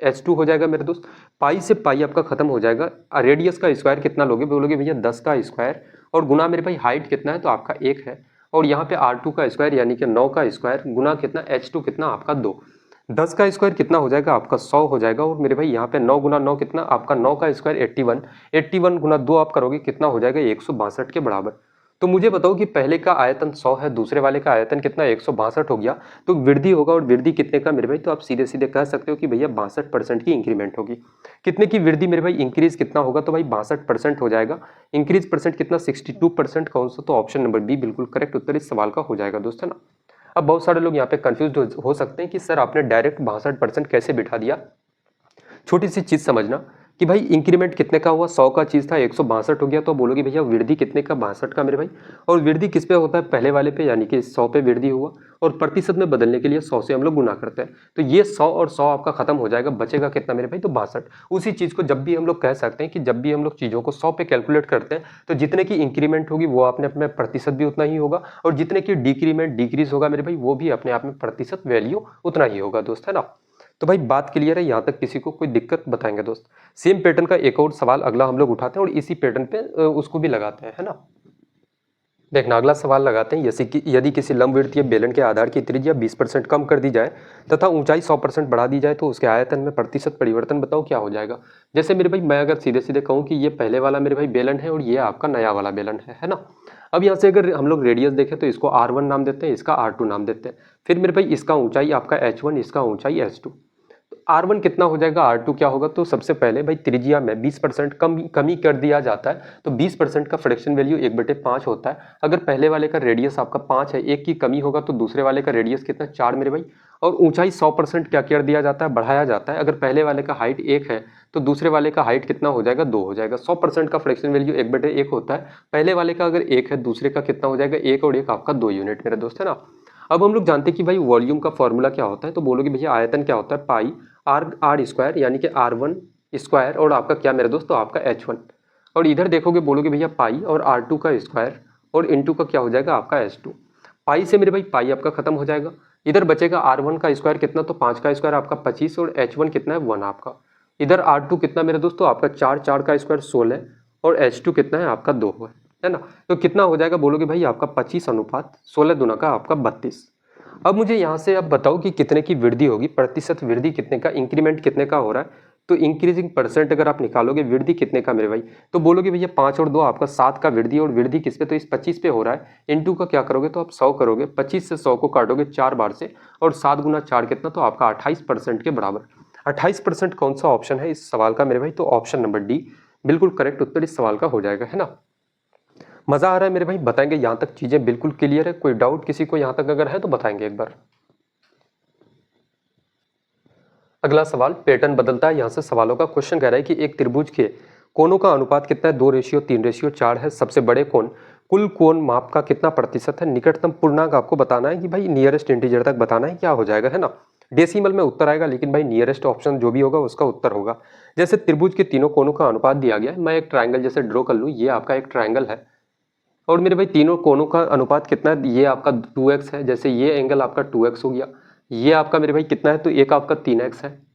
H2 हो जाएगा मेरे दोस्त। पाई से पाई आपका खत्म हो जाएगा। रेडियस का स्क्वायर कितना लोगे, बोलोगे भैया 10 का स्क्वायर, और गुना मेरे भाई हाइट कितना है, तो आपका 1 है, और यहाँ पे R2 का स्क्वायर यानी कि 9 का स्क्वायर गुना कितना H2 कितना आपका 2। 10 का स्क्वायर कितना हो जाएगा आपका 100 हो जाएगा, और मेरे भाई यहाँ पे 9 गुना 9 कितना आपका 9 का स्क्वायर 81, 81 गुना 2 आप करोगे कितना हो जाएगा 162 के बराबर। तो मुझे बताओ कि पहले का आयतन 100 है, दूसरे वाले का आयतन कितना 162 हो गया, तो वृद्धि होगा, और वृद्धि कितने का मेरे भाई, तो आप सीधे सीधे कह सकते हो कि भैया 62% की इंक्रीमेंट होगी। कितने की वृद्धि मेरे भाई, इंक्रीज कितना होगा, तो भाई 62% हो जाएगा। इंक्रीज परसेंट कितना 62%, कौन सा, तो ऑप्शन नंबर बी बिल्कुल करेक्ट उत्तर इस सवाल का हो जाएगा दोस्त, है ना। अब बहुत सारे लोग यहाँ पे कंफ्यूज हो सकते हैं कि सर आपने डायरेक्ट 62% कैसे बिठा दिया। छोटी सी चीज समझना कि भाई इंक्रीमेंट कितने का हुआ, 100 का चीज था 162 हो गया, तो बोलोगे भैया वृद्धि कितने का, 62 का मेरे भाई। और वृद्धि किस पे होता है, पहले वाले पे, यानी कि 100 पे वृद्धि हुआ, और प्रतिशत में बदलने के लिए 100 से हम लोग गुना करते हैं, तो ये 100 और 100 आपका खत्म हो जाएगा, बचेगा कितना मेरे भाई, तो 62। उसी चीज को जब भी हम लोग कह सकते हैं कि जब भी हम लोग चीजों को 100 पे कैलकुलेट करते हैं, तो जितने की इंक्रीमेंट होगी वो अपने अपने प्रतिशत भी उतना ही होगा, और जितने की डिक्रीमेंट डिक्रीज होगा मेरे भाई वो भी अपने आप में प्रतिशत वैल्यू उतना ही होगा दोस्त, है ना। तो भाई बात क्लियर है, यहाँ तक किसी को कोई दिक्कत बताएंगे दोस्त। सेम पैटर्न का एक और सवाल अगला हम लोग उठाते हैं और इसी पैटर्न पे उसको भी लगाते हैं, है ना। देखना अगला सवाल लगाते हैं, जैसे कि यदि किसी लंबवृत्तीय बेलन के आधार की त्रिज्या 20% कम कर दी जाए तथा ऊंचाई 100% बढ़ा दी जाए तो उसके आयतन में प्रतिशत परिवर्तन बताओ क्या हो जाएगा। जैसे मेरे भाई मैं अगर सीधे सीधे कहूँ कि ये पहले वाला मेरे भाई बेलन है और ये आपका नया वाला बेलन है ना। अब यहाँ से अगर हम लोग रेडियस देखें तो इसको R1 नाम देते हैं, इसका R2 नाम देते हैं। फिर मेरे भाई इसका ऊंचाई आपका H1, इसका ऊंचाई H2। R1 कितना हो जाएगा, R2 क्या होगा। तो सबसे पहले भाई त्रिज्या में 20% कमी कर दिया जाता है, तो 20% का फ्रैक्शन वैल्यू 1/5 होता है। अगर पहले वाले का रेडियस आपका 5 है, 1 की कमी होगा तो दूसरे वाले का रेडियस कितना, 4 मेरे भाई। और ऊंचाई 100% क्या कर दिया जाता है, बढ़ाया जाता है। अगर पहले वाले का हाइट 1 है तो दूसरे वाले का हाइट कितना हो जाएगा, 2 हो जाएगा। 100% का फ्रैक्शन वैल्यू 1/1 होता है। पहले वाले का अगर 1 है, दूसरे का कितना हो जाएगा, 1 और 1 आपका 2 यूनिट मेरे दोस्त, है ना। अब हम लोग जानते हैं कि भाई वॉल्यूम का फॉर्मूला क्या होता है, तो बोलोगे भैया आयतन क्या होता है, पाई आर स्क्वायर यानी कि R1 स्क्वायर और आपका क्या मेरे दोस्तों, आपका H1। और इधर देखोगे बोलोगे भैया पाई और R2 का स्क्वायर और इंटू का क्या हो जाएगा, आपका H2। पाई से मेरे भाई पाई आपका खत्म हो जाएगा। इधर बचेगा R1 का स्क्वायर कितना, तो 5 का स्क्वायर आपका 25 और H1 कितना है, 1 आपका। इधर R2 कितना मेरे दोस्तों, आपका 4, 4 का स्क्वायर 16 और H2 कितना है, आपका 2 है ना। तो कितना हो जाएगा बोलोगे भाई, आपका 25:16 दूना का आपका 32। अब मुझे यहाँ से अब बताओ कि कितने की वृद्धि होगी, प्रतिशत वृद्धि कितने का, इंक्रीमेंट कितने का हो रहा है। तो इंक्रीजिंग परसेंट अगर आप निकालोगे, वृद्धि कितने का मेरे भाई, तो बोलोगे भैया 5 और 2 आपका 7 का वृद्धि। और वृद्धि किस पे, तो इस 25 पे हो रहा है। इनटू का क्या करोगे, तो आप 100 करोगे। 25 से 100 को काटोगे 4 बार से और 7 गुना 4 कितना, तो आपका 28% के बराबर। 28% कौन सा ऑप्शन है इस सवाल का मेरे भाई, तो ऑप्शन नंबर डी बिल्कुल करेक्ट उत्तर इस सवाल का हो जाएगा, है ना। मजा आ रहा है मेरे भाई, बताएंगे यहाँ तक चीजें बिल्कुल क्लियर है। कोई डाउट किसी को यहाँ तक अगर है तो बताएंगे एक बार। अगला सवाल पैटर्न बदलता है, यहाँ से सवालों का क्वेश्चन कह रहा है कि एक त्रिभुज के कोणों का अनुपात कितना है, 2:3:4 है। सबसे बड़े कोण कुल कोण माप का कितना प्रतिशत है। निकटतम पूर्णांक आपको बताना है कि भाई नियरेस्ट इंटीजर तक बताना है, क्या हो जाएगा, है ना। डेसिमल में उत्तर आएगा, लेकिन भाई नियरेस्ट ऑप्शन जो भी होगा उसका उत्तर होगा। जैसे त्रिभुज के तीनों कोणों का अनुपात दिया गया है, मैं एक ट्राइंगल जैसे ड्रॉ कर लूँ, ये आपका एक ट्राइंगल है और मेरे भाई तीनों कोणों का अनुपात कितना है, ये आपका 2x है। जैसे ये एंगल आपका 2x हो गया, ये आपका मेरे भाई कितना है, तो एक आपका 3x है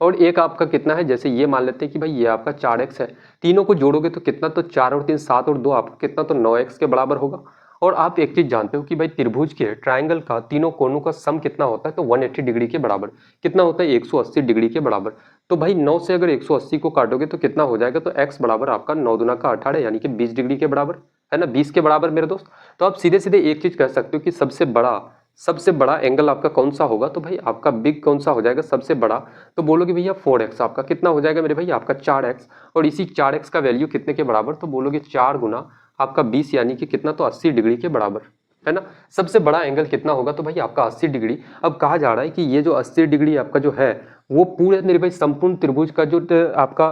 और एक आपका कितना है, जैसे ये मान लेते हैं कि भाई ये आपका 4x है। तीनों को जोड़ोगे तो कितना, तो 4 और 3 7 और 2 आपका कितना, तो 9x के बराबर होगा। और आप एक चीज जानते हो कि भाई त्रिभुज के ट्राइंगल का तीनों कोणों का सम कितना होता है, तो 180 डिग्री के बराबर। कितना होता है, 180 डिग्री के बराबर। तो भाई 9 से अगर 180 को काटोगे तो कितना हो जाएगा, तो x बराबर आपका 9 दूना का 18 यानी कि 20 डिग्री के बराबर, है ना, 20 के बराबर मेरे दोस्त। तो आप सीधे सीधे एक चीज कह सकते हो कि सबसे बड़ा एंगल आपका कौन सा होगा, तो भाई आपका बिग कौन सा हो जाएगा, सबसे बड़ा। तो बोलोगे भैया 4x आपका कितना हो जाएगा मेरे भाई, आपका 4x। और इसी 4x का वैल्यू कितने के बराबर, तो बोलोगे 4 गुना आपका 20 यानी कि कितना, तो 80 डिग्री के बराबर, है ना। सबसे बड़ा एंगल कितना होगा, तो भाई आपका 80 डिग्री। अब कहा जा रहा है कि ये जो 80 डिग्री आपका जो है वो पूरे मेरे भाई संपूर्ण त्रिभुज का जो आपका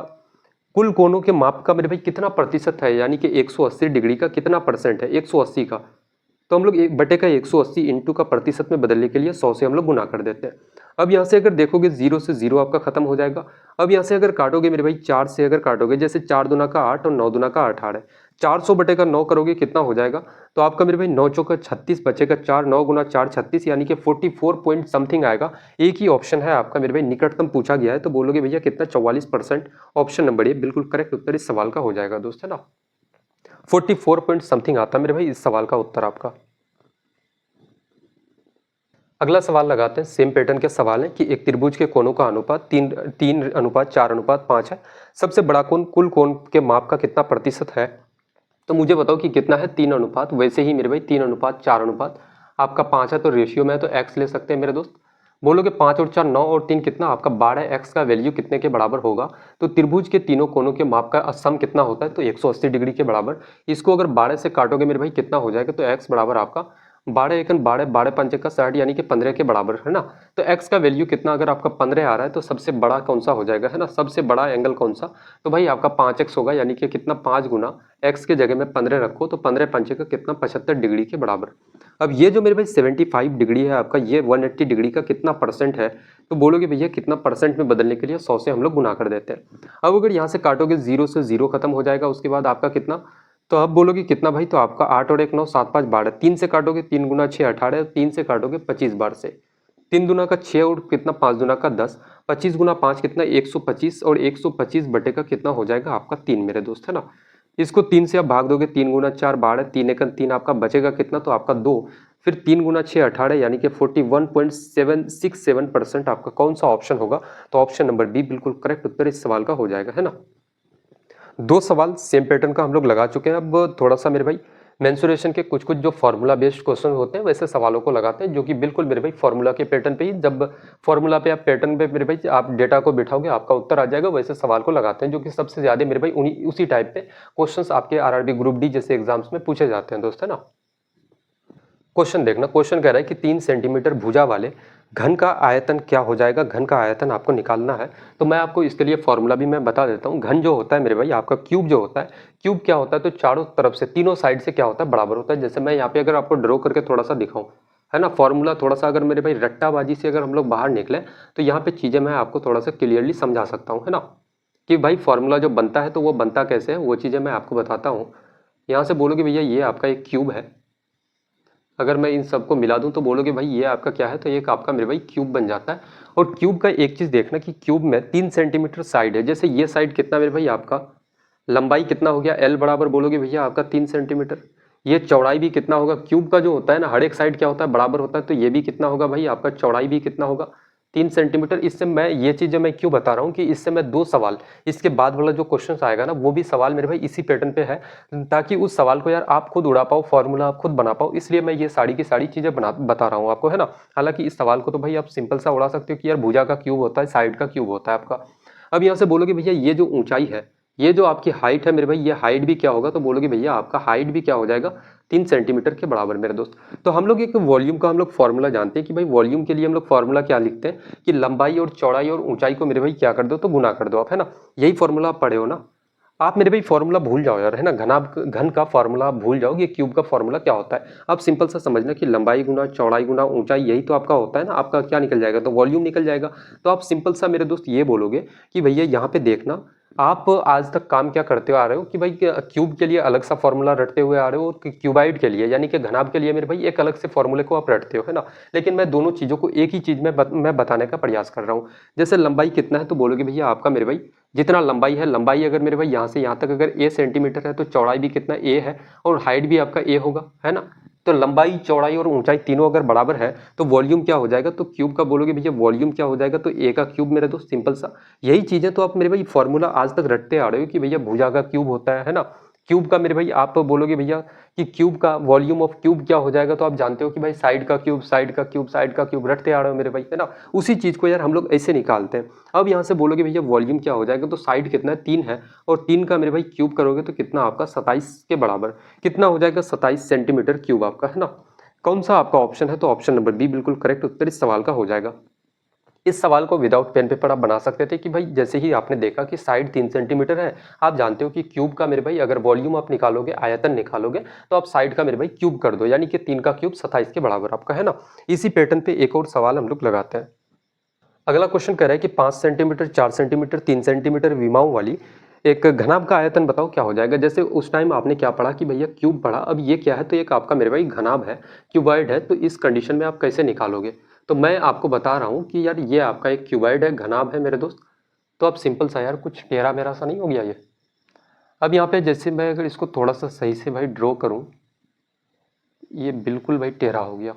कुल कोणों के माप का मेरे भाई कितना प्रतिशत है, यानी कि 180 डिग्री का कितना परसेंट है, 180 का। तो हम लोग 1/180 इंटू का प्रतिशत में बदलने के लिए 100 से हम लोग गुना कर देते हैं। अब यहाँ से अगर देखोगे 0 से 0 आपका खत्म हो जाएगा। अब यहाँ से अगर काटोगे मेरे भाई 4 से अगर काटोगे, जैसे 4 दूना का 8 और 9 दूना का 18, 400/9 करोगे कितना हो जाएगा, तो आपका मेरे भाई 9 चौका 36 बचेगा 4, 9 गुना 4 36 यानी कि 44 पॉइंट समथिंग आएगा। एक ही ऑप्शन है आपका मेरे भाई निकटतम पूछा गया है, तो बोलोगे भैया कितना, 44%। ऑप्शन नंबर ए बिल्कुल करेक्ट उत्तर इस सवाल का हो जाएगा दोस्त, है ना। 44 पॉइंट समथिंग आता है मेरे भाई इस सवाल का उत्तर आपका। अगला सवाल लगाते हैं, सेम पैटर्न के सवाल है कि एक त्रिभुज के कोणों का अनुपात 3:4:5 है। सबसे बड़ा कोण कुल कोण के माप का कितना प्रतिशत है। तो मुझे बताओ कि कितना है, 3 अनुपात। वैसे ही मेरे भाई 3:4 आपका 5 है, तो रेशियो में है तो x ले सकते हैं मेरे दोस्त। बोलोगे 5 और 4 9 और 3 कितना, आपका 12x का वैल्यू कितने के बराबर होगा। तो त्रिभुज के तीनों कोणों के माप का सम कितना होता है, तो 180 डिग्री के बराबर। इसको अगर 12 से काटोगे मेरे भाई कितना हो जाएगा, तो x बराबर आपका 12 एकन 12, 12 पंचे का 60 यानी कि 15 के बराबर, है ना। तो x का वैल्यू कितना, अगर आपका 15 आ रहा है तो सबसे बड़ा कौन सा हो जाएगा, है ना, सबसे बड़ा एंगल कौन सा। तो भाई आपका 5x होगा, यानी कि कितना, 5 गुना x के जगह में 15 रखो तो 15 पंचे का कितना, 75 डिग्री के बराबर। अब ये जो मेरे भाई 75 डिग्री है आपका, ये 180 डिग्री का कितना परसेंट है। तो बोलोगे भैया कितना परसेंट में बदलने के लिए 100 से हम लोग गुना कर देते हैं। अब अगर यहाँ से काटोगे 0 से 0 खत्म हो जाएगा, उसके बाद आपका कितना, तो अब बोलोगे कितना भाई, तो आपका 8 और 1 9 7 5 12, 3 से काटोगे 3 गुना 6 18, 3 से काटोगे 25 बार से, 3 दूना का 6 और कितना 5 दूना का 10, 25 गुना 5 कितना 125 और 125 बटे का कितना हो जाएगा आपका 3 मेरे दोस्त, है ना। इसको 3 से आप भाग दोगे, 3 गुना 4 12, 3 एकम 3 आपका बचेगा कितना, तो आपका 2, फिर 3 गुना 6 18, यानी कि 41.767% आपका कौन सा ऑप्शन होगा, तो ऑप्शन नंबर बी बिल्कुल करेक्ट उत्तर इस सवाल का हो जाएगा, है ना। 2 सवाल सेम पैटर्न का हम लोग लगा चुके हैं। अब थोड़ा सा मेरे भाई मेंसुरेशन के कुछ कुछ जो फार्मूला बेस्ड क्वेश्चन होते हैं वैसे सवालों को लगाते हैं, जो कि बिल्कुल मेरे भाई फार्मूला के पैटर्न पे ही, जब फार्मूला पे आप पैटर्न पे मेरे भाई आप डेटा को बिठाओगे आपका उत्तर आ जाएगा, वैसे सवाल को लगाते हैं, जो कि सबसे ज्यादा मेरे भाई उसी टाइप पे क्वेश्चंस आपके आरआरबी ग्रुप डी जैसे एग्जाम्स में पूछे जाते हैं दोस्त, है ना। क्वेश्चन देखना, क्वेश्चन कह रहा है कि 3 सेंटीमीटर भुजा वाले घन का आयतन क्या हो जाएगा, घन का आयतन आपको निकालना है। तो मैं आपको इसके लिए फॉर्मूला भी मैं बता देता हूँ। घन जो होता है मेरे भाई आपका क्यूब जो होता है, क्यूब क्या होता है, तो चारों तरफ से तीनों साइड से क्या होता है, बराबर होता है। जैसे मैं यहाँ पे अगर आपको ड्रॉ करके थोड़ा सा दिखाऊं, है ना, फॉर्मूला थोड़ा सा अगर मेरे भाई रट्टाबाजी से अगर हम लोग बाहर निकले तो यहाँ पे चीजें मैं आपको थोड़ा सा क्लियरली समझा सकता हूँ, है ना, कि भाई फॉर्मूला जो बनता है तो वो बनता कैसे है, वो चीजें मैं आपको बताता हूँ। यहाँ से बोलोगे भैया ये आपका एक क्यूब है, अगर मैं इन सबको मिला दूं तो बोलोगे भाई ये आपका क्या है, तो एक आपका मेरे भाई क्यूब बन जाता है। और क्यूब का एक चीज देखना कि क्यूब में 3 सेंटीमीटर साइड है। जैसे ये साइड कितना मेरे भाई आपका लंबाई कितना हो गया, एल बराबर बोलोगे भैया आपका 3 सेंटीमीटर। ये चौड़ाई भी कितना होगा, क्यूब का जो होता है ना हर एक साइड क्या होता है, बराबर होता है, तो ये भी कितना होगा भाई आपका चौड़ाई भी कितना होगा 3 सेंटीमीटर। इससे मैं ये चीज मैं क्यों बता रहा हूँ कि इससे मैं 2 सवाल इसके बाद वाला जो क्वेश्चन आएगा ना वो भी सवाल मेरे भाई इसी पैटर्न पे है, ताकि उस सवाल को यार आप खुद उड़ा पाओ, फॉर्मूला आप खुद बना पाओ, इसलिए मैं ये सारी की सारी चीजें बता रहा हूँ आपको, है ना। हालांकि इस सवाल को तो भाई आप सिंपल सा उड़ा सकते हो कि यार भुजा का क्यूब होता है, साइड का क्यूब होता है आपका। अब यहाँ से बोलोगे भैया ये जो ऊंचाई है, ये जो आपकी हाइट है मेरे भाई, ये हाइट भी क्या होगा, तो बोलोगे भैया आपका हाइट भी क्या हो जाएगा 3 सेंटीमीटर के बराबर मेरे दोस्त। तो हम लोग एक वॉल्यूम का हम लोग फॉर्मूला जानते हैं कि भाई वॉल्यूम के लिए हम लोग फॉर्मूला क्या लिखते हैं कि लंबाई और चौड़ाई और ऊंचाई को मेरे भाई क्या कर दो, तो गुना कर दो आप, है ना। यही फॉर्मूला आप पढ़े हो ना। आप मेरे भाई फॉर्मूला भूल जाओ यार, है ना, घन का फॉर्मूला आप भूल जाओ, ये क्यूब का फॉर्मूला क्या होता है। आप सिंपल सा समझना कि लंबाई गुना चौड़ाई गुना ऊंचाई, यही तो आपका होता है ना, आपका क्या निकल जाएगा, तो वॉल्यूम निकल जाएगा। तो आप सिंपल सा मेरे दोस्त ये बोलोगे कि भैया यहाँ पे देखना, आप आज तक काम क्या करते आ रहे हो कि भाई क्यूब के लिए अलग सा फॉर्मूला रटते हुए आ रहे हो, और क्यूबाइड के लिए यानी कि घनाभ के लिए मेरे भाई एक अलग से फॉर्मूले को आप रटते हो, है ना। लेकिन मैं दोनों चीजों को एक ही चीज में मैं बताने का प्रयास कर रहा हूँ। जैसे लंबाई कितना है, तो बोलोगे भैया आपका मेरे भाई जितना लंबाई है, लंबाई अगर मेरे भाई यहाँ से यहाँ तक अगर a सेंटीमीटर है, तो चौड़ाई भी कितना a है, और हाइट भी आपका a होगा, है ना। तो लंबाई चौड़ाई और ऊंचाई तीनों अगर बराबर है तो वॉल्यूम क्या हो जाएगा, तो क्यूब का बोलोगे भैया वॉल्यूम क्या हो जाएगा, तो a का क्यूब मेरे दोस्त, सिंपल सा। यही चीजें तो आप मेरे भाई फॉर्मूला आज तक रटते आ रहे हो कि भैया भुजा का क्यूब होता है ना। क्यूब का मेरे भाई आप बोलोगे भैया कि क्यूब का वॉल्यूम ऑफ क्यूब क्या हो जाएगा, तो आप जानते हो कि भाई साइड का क्यूब साइड का क्यूब साइड का क्यूब, रटते आ रहे हो मेरे भाई, है ना। उसी चीज को यार हम लोग ऐसे निकालते हैं। अब यहाँ से बोलोगे भैया वॉल्यूम क्या हो जाएगा, तो साइड कितना है 3 है, और 3 का मेरे भाई क्यूब करोगे तो कितना आपका 27 के बराबर, कितना हो जाएगा 27 सेंटीमीटर क्यूब आपका, है ना। कौन सा आपका ऑप्शन है, तो ऑप्शन नंबर बी बिल्कुल करेक्ट उत्तर इस सवाल का हो जाएगा। इस सवाल को विदाउट पेन पेपर आप बना सकते थे कि भाई जैसे ही आपने देखा कि साइड 3 सेंटीमीटर है, आप जानते हो कि क्यूब का मेरे भाई अगर वॉल्यूम आप निकालोगे, आयतन निकालोगे, तो आप साइड का मेरे भाई क्यूब कर दो, यानी कि 3 का क्यूब 27 के बराबर आपका, है ना। इसी पैटर्न पे एक और सवाल हम लोग लगाते हैं। अगला क्वेश्चन कह रहा है कि 5 सेंटीमीटर 4 सेंटीमीटर 3 सेंटीमीटर विमाओं वाली एक घनाभ का आयतन बताओ क्या हो जाएगा। जैसे उस टाइम आपने क्या पढ़ा कि भैया क्यूब पढ़ा, अब ये क्या है, तो एक आपका मेरे भाई घनाभ है, क्यूबॉइड है, तो इस कंडीशन में आप कैसे निकालोगे। तो मैं आपको बता रहा हूँ कि यार ये आपका एक क्यूबॉइड है, घनाभ है मेरे दोस्त। तो आप सिंपल सा यार कुछ टेढ़ा मेरा सा नहीं हो गया ये। अब यहाँ पे जैसे मैं अगर इसको थोड़ा सा सही से भाई ड्रॉ करूँ, ये बिल्कुल भाई टेढ़ा हो गया।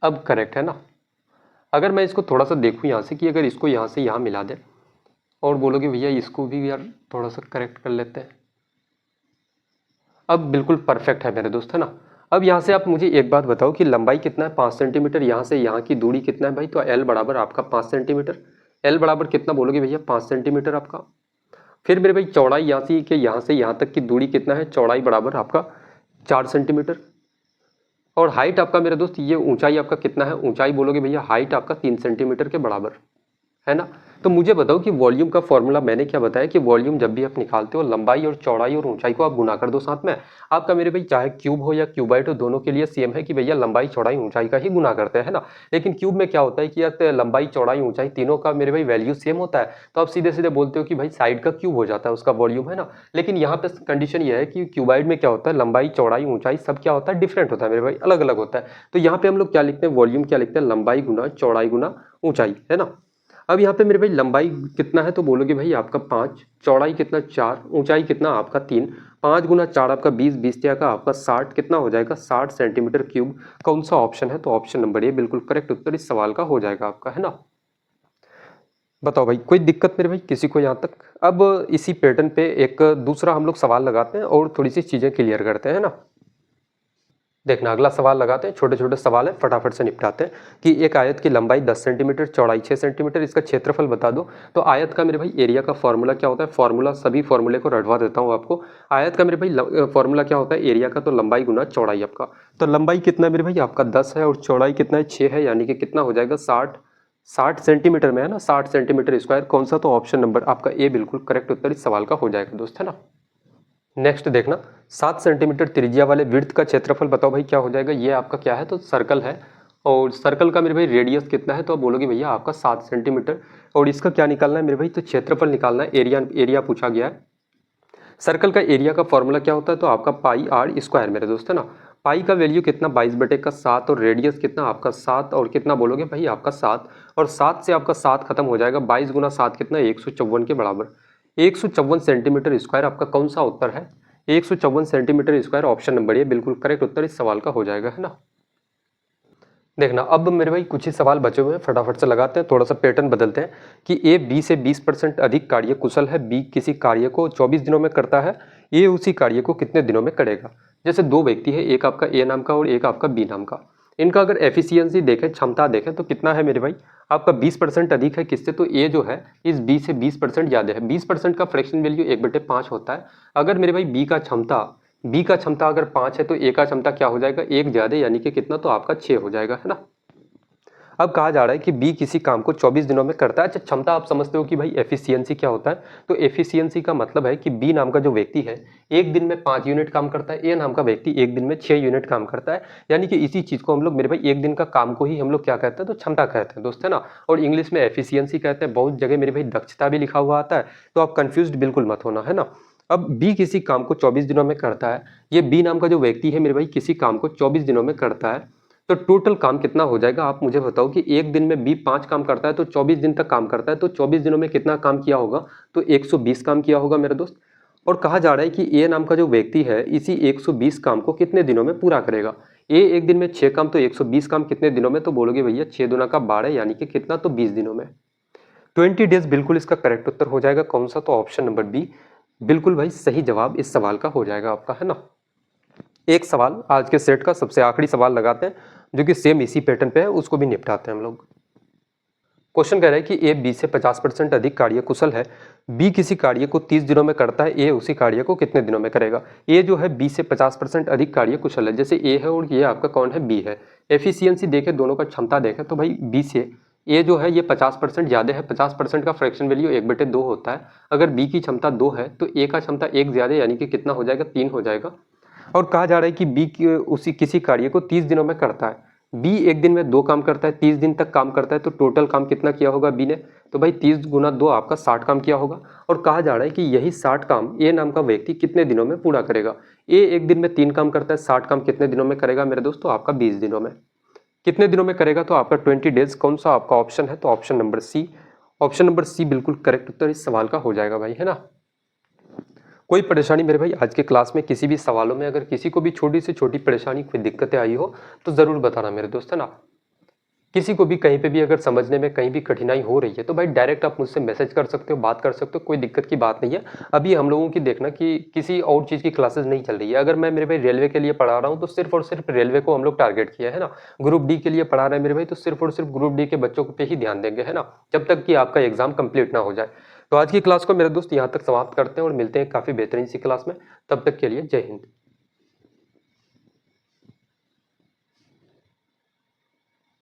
अब करेक्ट है ना। अगर मैं इसको थोड़ा सा देखूँ यहाँ से कि अगर इसको यहाँ से यहाँ मिला दे, और बोलोगे भैया इसको भी यार थोड़ा सा करेक्ट कर लेते हैं, अब बिल्कुल परफेक्ट है मेरे दोस्त, है ना। अब यहाँ से आप मुझे एक बात बताओ कि लंबाई कितना है 5 सेंटीमीटर, यहाँ से यहाँ की दूरी कितना है भाई, तो एल बराबर आपका 5 सेंटीमीटर। एल बराबर कितना बोलोगे भैया 5 सेंटीमीटर आपका। फिर मेरे भाई चौड़ाई यहाँ से यहाँ तक की दूरी कितना है, चौड़ाई बराबर आपका 4 सेंटीमीटर। और हाइट आपका मेरे दोस्त, ये ऊंचाई आपका कितना है, ऊंचाई बोलोगे भैया हाइट आपका 3 सेंटीमीटर के बराबर, है ना। तो मुझे बताओ कि वॉल्यूम का फॉर्मूला मैंने क्या बताया कि वॉल्यूम जब भी आप निकालते हो लंबाई और चौड़ाई और ऊंचाई को आप गुना कर दो साथ में। आपका मेरे भाई चाहे क्यूब हो या क्यूबाइट हो, दोनों के लिए सेम है कि भैया लंबाई चौड़ाई ऊंचाई का ही गुना करते हैं ना। लेकिन क्यूब में क्या होता है कि यार लंबाई चौड़ाई ऊंचाई तीनों का मेरे भाई वैल्यू सेम होता है, तो आप सीधे सीधे बोलते हो कि भाई साइड का क्यूब हो जाता है उसका वॉल्यूम, है ना। लेकिन यहाँ पे कंडीशन ये है कि क्यूबाइड में क्या होता है, लंबाई चौड़ाई ऊंचाई सब क्या होता है, डिफरेंट होता है मेरे भाई, अलग अलग होता है। तो यहाँ पे हम लोग क्या लिखते हैं, वॉल्यूम क्या लिखते हैं, लंबाई गुना चौड़ाई गुना ऊंचाई, है ना। अब यहाँ पे मेरे भाई लंबाई कितना है तो बोलोगे भाई आपका 5, चौड़ाई कितना 4, ऊंचाई कितना आपका 3, 5 गुना 4 आपका 20, 20 का आपका 60, कितना हो जाएगा 60 सेंटीमीटर क्यूब। कौन सा ऑप्शन है, तो ऑप्शन नंबर ए बिल्कुल करेक्ट उत्तर इस सवाल का हो जाएगा आपका, है ना। बताओ भाई कोई दिक्कत मेरे भाई किसी को यहाँ तक। अब इसी पैटर्न पे एक दूसरा हम लोग सवाल लगाते हैं और थोड़ी सी चीजें क्लियर करते हैं ना। देखना अगला सवाल लगाते हैं, छोटे छोटे सवाल है फटाफट से निपटाते हैं कि एक आयत की लंबाई 10 सेंटीमीटर, चौड़ाई 6 सेंटीमीटर, इसका क्षेत्रफल बता दो। तो आयत का मेरे भाई एरिया का फॉर्मूला क्या होता है, फॉर्मूला सभी फॉर्मूले को रटवा देता हूँ आपको। आयत का मेरे भाई फॉर्मूला क्या होता है, एरिया का, तो लंबाई गुना चौड़ाई आपका। तो लंबाई कितना है मेरे भाई आपका 10 है और चौड़ाई कितना है 6 है, यानी कि कितना हो जाएगा 60 सेंटीमीटर में, है ना, 60 सेंटीमीटर स्क्वायर। कौन सा, तो ऑप्शन नंबर आपका ए बिल्कुल करेक्ट उत्तर इस सवाल का हो जाएगा दोस्त, है ना। नेक्स्ट देखना 7 सेंटीमीटर त्रिज्या वाले वृत्त का क्षेत्रफल बताओ भाई क्या हो जाएगा। ये आपका क्या है, तो सर्कल है और सर्कल का मेरे भाई रेडियस कितना है, तो आप बोलोगे भैया आपका 7 सेंटीमीटर। और इसका क्या निकालना है मेरे भाई, तो क्षेत्रफल निकालना है, एरिया पूछा गया है। सर्कल का एरिया का फॉर्मूला क्या होता है, तो आपका पाई आर स्क्वायर मेरे दोस्त, है ना। पाई का वैल्यू कितना 22/7 और रेडियस कितना आपका 7 और कितना बोलोगे भाई आपका 7, और 7 से आपका 7 खत्म हो जाएगा, 22 गुना 7 कितना 154 के बराबर। 154 सेंटीमीटर स्क्वायर आपका कौन सा उत्तर है, 154 centimetre square, option number A बिल्कुल करेक्ट उत्तर इस सवाल का हो जाएगा, है ना। देखना अब मेरे भाई कुछ ही सवाल बचे हुए हैं, फटाफट से लगाते हैं, थोड़ा सा पैटर्न बदलते हैं कि ए बी से 20% अधिक कार्य कुशल है, बी किसी कार्य को 24 दिनों में करता है, ए उसी कार्य को कितने दिनों में करेगा। जैसे दो व्यक्ति है, एक आपका ए नाम का और एक आपका बी नाम का, इनका अगर एफिशिएंसी देखें, क्षमता देखें, तो कितना है मेरे भाई आपका 20% अधिक है किससे, तो ए जो है इस बी से 20% ज़्यादा है। 20% का फ्रैक्शन वैल्यू 1/5 होता है। अगर मेरे भाई बी का क्षमता अगर 5 है तो ए का क्षमता क्या हो जाएगा, 1 ज़्यादा, यानी कि कितना, तो आपका 6 हो जाएगा, है ना। अब कहा जा रहा है कि बी किसी काम को 24 दिनों में करता है। अच्छा, क्षमता आप समझते हो कि भाई एफिशिएंसी क्या होता है, तो एफिशिएंसी का मतलब है कि बी नाम का जो व्यक्ति है एक दिन में 5 यूनिट काम करता है, ए नाम का व्यक्ति एक दिन में 6 यूनिट काम करता है। यानी कि इसी चीज को हम लोग मेरे भाई एक दिन का काम को ही हम लोग क्या कहते हैं, तो क्षमता कहते हैं दोस्त, है ना। और इंग्लिश में एफिशिएंसी कहते हैं, बहुत जगह मेरे भाई दक्षता भी लिखा हुआ आता है, तो आप कंफ्यूज बिल्कुल मत होना, है ना। अब बी किसी काम को 24 दिनों में करता है, ये बी नाम का जो व्यक्ति है मेरे भाई किसी काम को 24 दिनों में करता है, तो टोटल काम कितना हो जाएगा। आप मुझे बताओ कि एक दिन में बी 5 काम करता है तो 24 दिन तक काम करता है, तो 24 दिनों में कितना काम किया होगा, तो 120 काम किया होगा मेरे दोस्त। और कहा जा रहा है कि ए नाम का जो व्यक्ति है इसी 120 काम को कितने दिनों में पूरा करेगा। ए एक दिन में 6 काम, तो 120 काम कितने दिनों में, तो बोलोगे भैया 6 दूना का 12, यानी कि कितना, तो 20 दिनों में, 20 डेज बिल्कुल इसका करेक्ट उत्तर हो जाएगा। कौन सा, तो ऑप्शन नंबर बी बिल्कुल भाई सही जवाब इस सवाल का हो जाएगा आपका, है ना। एक सवाल आज के सेट का सबसे आखिरी सवाल लगाते हैं जो कि सेम इसी पैटर्न पे है, उसको भी निपटाते हैं हम लोग। क्वेश्चन कह रहा है कि ए बी से 50% अधिक कार्य कुशल है, बी किसी कार्य को 30 दिनों में करता है, ए उसी कार्य को कितने दिनों में करेगा। ए जो है बी से 50% अधिक कार्य कुशल है, जैसे ए है और ये आपका कौन है, बी है। एफिशिएंसी देखे, दोनों का क्षमता देखे, तो भाई बी से ए जो है ये 50% ज़्यादा है, 50% का फ्रैक्शन वैल्यू 1/2 होता है। अगर बी की क्षमता 2 है तो ए का क्षमता 1 ज़्यादा, यानी कि कितना हो जाएगा, 3 हो जाएगा। और कहा जा रहा है कि बी उसी किसी कार्य को 30 दिनों में करता है, बी एक दिन में 2 काम करता है, 30 दिन तक काम करता है, तो टोटल काम कितना किया होगा बी ने, तो भाई 30 गुना 2 आपका 60 काम किया होगा। और कहा जा रहा है कि यही 60 काम ए नाम का व्यक्ति कितने दिनों में पूरा करेगा। ए एक दिन में 3 काम करता है, 60 काम कितने दिनों में करेगा मेरे दोस्तों, आपका 20 दिनों में। कितने दिनों में करेगा, तो आपका 20 डेज। कौन सा आपका ऑप्शन है, तो option number C, option number C बिल्कुल करेक्ट उत्तर इस सवाल का हो जाएगा भाई, है ना। कोई परेशानी मेरे भाई आज के क्लास में किसी भी सवालों में अगर किसी को भी छोटी से छोटी परेशानी कोई दिक्कतें आई हो तो ज़रूर बताना मेरे दोस्त, है ना। किसी को भी कहीं पे भी अगर समझने में कहीं भी कठिनाई हो रही है तो भाई डायरेक्ट आप मुझसे मैसेज कर सकते हो, बात कर सकते हो, कोई दिक्कत की बात नहीं है। अभी हम लोगों की देखना कि किसी और चीज़ की क्लासेस नहीं चल रही है। अगर मैं मेरे भाई रेलवे के लिए पढ़ा रहा हूँ तो सिर्फ और सिर्फ रेलवे को हम लोग टारगेट किया है ना। ग्रुप डी के लिए पढ़ा रहे हैं मेरे भाई तो सिर्फ और सिर्फ ग्रुप डी के बच्चों पे ही ध्यान देंगे, है ना, जब तक कि आपका एग्जाम कंप्लीट ना हो जाए। तो आज की क्लास को मेरे दोस्त यहाँ तक समाप्त करते हैं और मिलते हैं काफ़ी बेहतरीन सी क्लास में। तब तक के लिए जय हिंद।